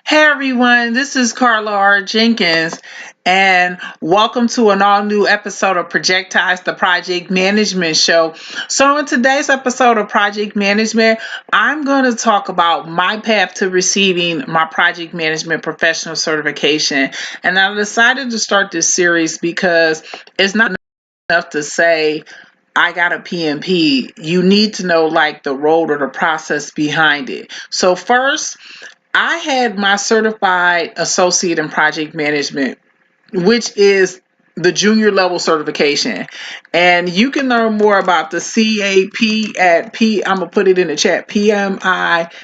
Hey everyone, this is Carla R. Jenkins, and welcome to an all new episode of Projectized, the Project Management Show. So, in today's episode of Project Management, I'm going to talk about my path to receiving my Project Management Professional Certification. And I decided to start this series because it's not enough to say, I got a PMP. You need to know like the road or the process behind it. So, first, I had my certified associate in project management, which is the junior level certification. And you can learn more about the CAP at I'm gonna put it in the chat, pmi.org,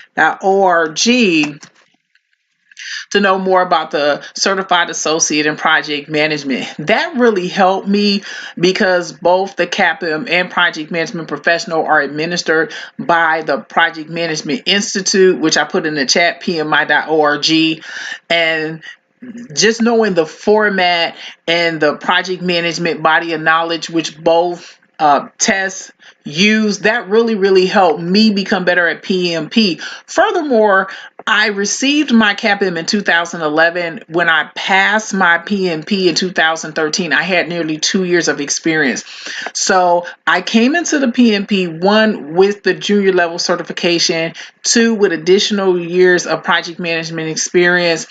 to know more about the certified associate in project management. That really helped me because both the CAPM and project management professional are administered by the Project Management Institute, which I put in the chat, pmi.org. And just knowing the format and the project management body of knowledge, which both tests use, that really helped me become better at PMP. Furthermore, I received my CAPM in 2011. When I passed my PMP in 2013, I had nearly 2 years of experience. So I came into the PMP, one, with the junior level certification, two, with additional years of project management experience,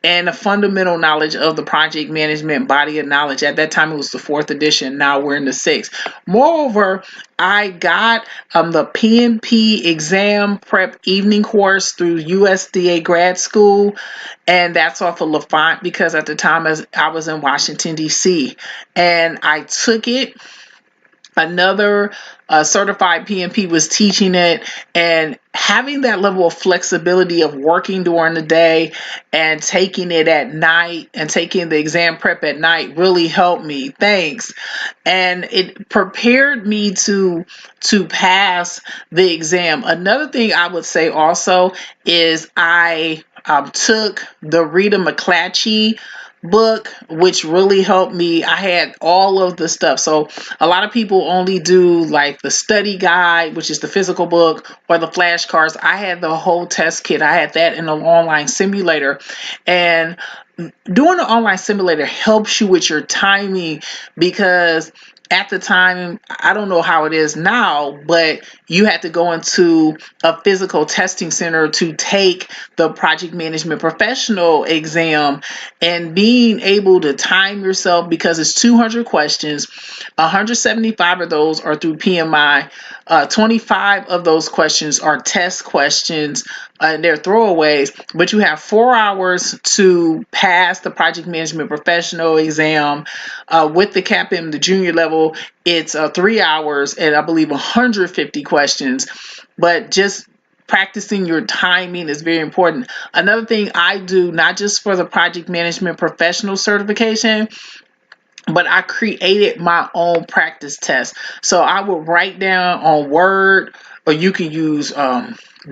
and a fundamental knowledge of the project management body of knowledge. At that time, it was the fourth edition. Now we're in the sixth. Moreover, I got the PMP exam prep evening course through USDA grad school, and that's off of LaFont because at the time as I was in Washington, D.C., and I took it. Another certified PMP was teaching it, and having that level of flexibility of working during the day and taking it at night and taking the exam prep at night really helped me. Thanks. And it prepared me to pass the exam. Another thing I would say also is I took the Rita McClatchy book, which really helped me. I had all of the stuff. So a lot of people only do like the study guide, which is the physical book, or the flashcards. I had the whole test kit. I had that in an online simulator. And doing the online simulator helps you with your timing because at the time, I don't know how it is now, but you had to go into a physical testing center to take the project management professional exam, and being able to time yourself because it's 200 questions. 175 of those are through PMI. 25 of those questions are test questions, and they're throwaways, but you have 4 hours to pass the project management professional exam. With the CAPM, the junior level, it's 3 hours and I believe 150 questions. But just practicing your timing is very important. Another thing I do, not just for the project management professional certification, but I created my own practice test. So I would write down on Word, or you can use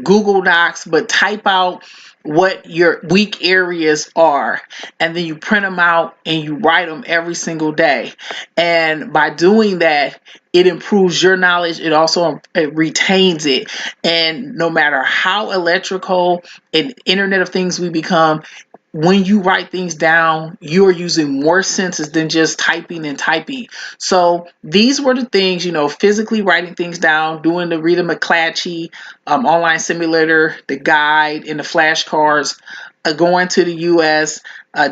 Google Docs, but type out what your weak areas are, and then you print them out and you write them every single day. And by doing that, it improves your knowledge. It also it retains it. And no matter how electrical and Internet of Things we become, when you write things down, you are using more senses than just typing and typing. So these were the things, physically writing things down, doing the Rita McClatchy online simulator, the guide, and the flashcards, going to the U.S.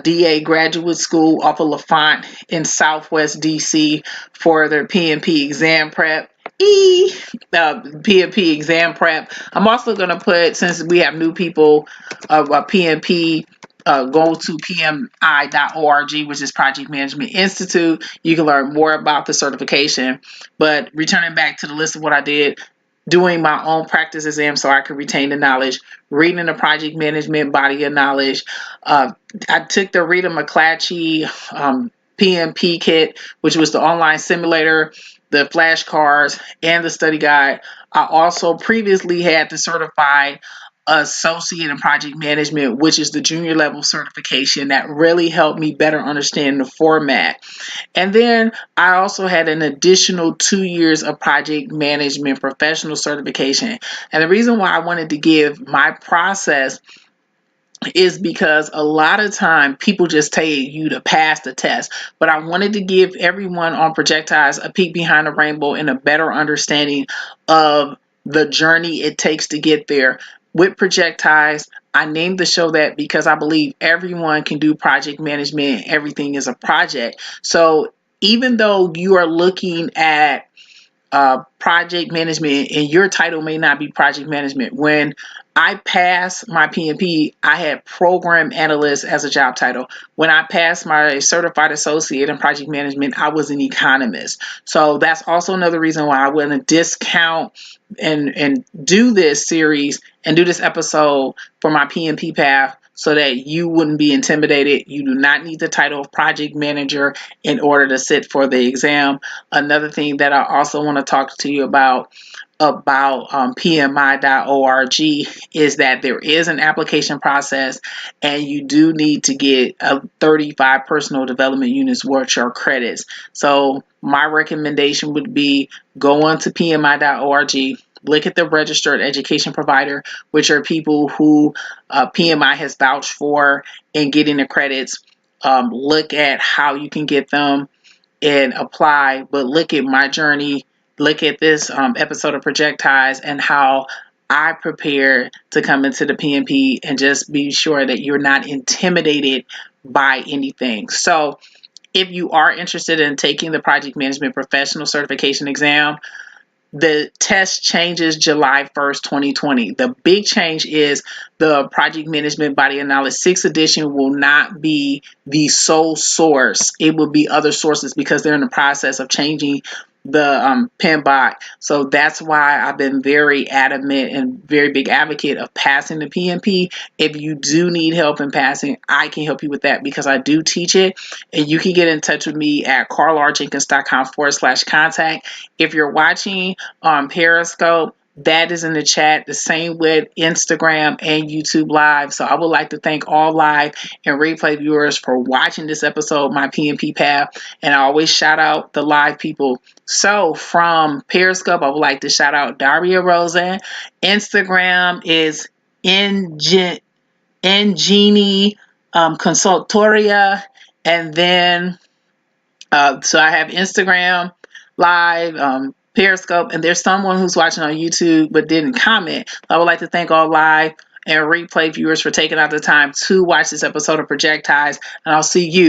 DA graduate school off of LaFont in Southwest DC for their PMP exam prep. PMP exam prep. I'm also going to put, since we have new people, PMP, go to pmi.org, which is Project Management Institute. You can learn more about the certification. But returning back to the list of what I did, doing my own practice exam so I could retain the knowledge, reading the project management body of knowledge. I took the Rita McClatchy PMP kit, which was the online simulator, the flashcards, and the study guide. I also previously had the certified associate in project management, which is the junior level certification that really helped me better understand the format. And then I also had an additional 2 years of project management professional certification. And the reason why I wanted to give my process is because a lot of time people just tell you to pass the test. But I wanted to give everyone on Projectized a peek behind the rainbow and a better understanding of the journey it takes to get there. With Projectized, I named the show that because I believe everyone can do project management. Everything is a project. So even though you are looking at project management, and your title may not be project management. When I passed my PMP, I had program analyst as a job title. When I passed my certified associate in project management, I was an economist. So that's also another reason why I wouldn't discount and do this series and do this episode for my PMP path so that you wouldn't be intimidated. You do not need the title of project manager in order to sit for the exam. Another thing that I also want to talk to you about PMI.org is that there is an application process, and you do need to get 35 personal development units worth your credits. So my recommendation would be go on to PMI.org, look at the registered education provider, which are people who PMI has vouched for in getting the credits. Look at how you can get them and apply, but look at my journey. Look at this episode of Projectized and how I prepared to come into the PMP, and just be sure that you're not intimidated by anything. So if you are interested in taking the project management professional certification exam, the test changes July 1st, 2020. The big change is the Project Management Body of Knowledge 6th edition will not be the sole source. It will be other sources because they're in the process of changing the PMBOK. So that's why I've been very adamant and very big advocate of passing the PMP. If you do need help in passing, I can help you with that because I do teach it. And you can get in touch with me at carlarjenkins.com/contact. If you're watching on Periscope, that is in the chat. The same with Instagram and YouTube Live. So I would like to thank all live and replay viewers for watching this episode, my PMP Path. And I always shout out the live people. So from Periscope, I would like to shout out Daria Rosen. Instagram is Ngenie Consultoria. And then so I have Instagram Live, Periscope, and there's someone who's watching on YouTube but didn't comment. I would like to thank all live and replay viewers for taking out the time to watch this episode of Projectized, and I'll see you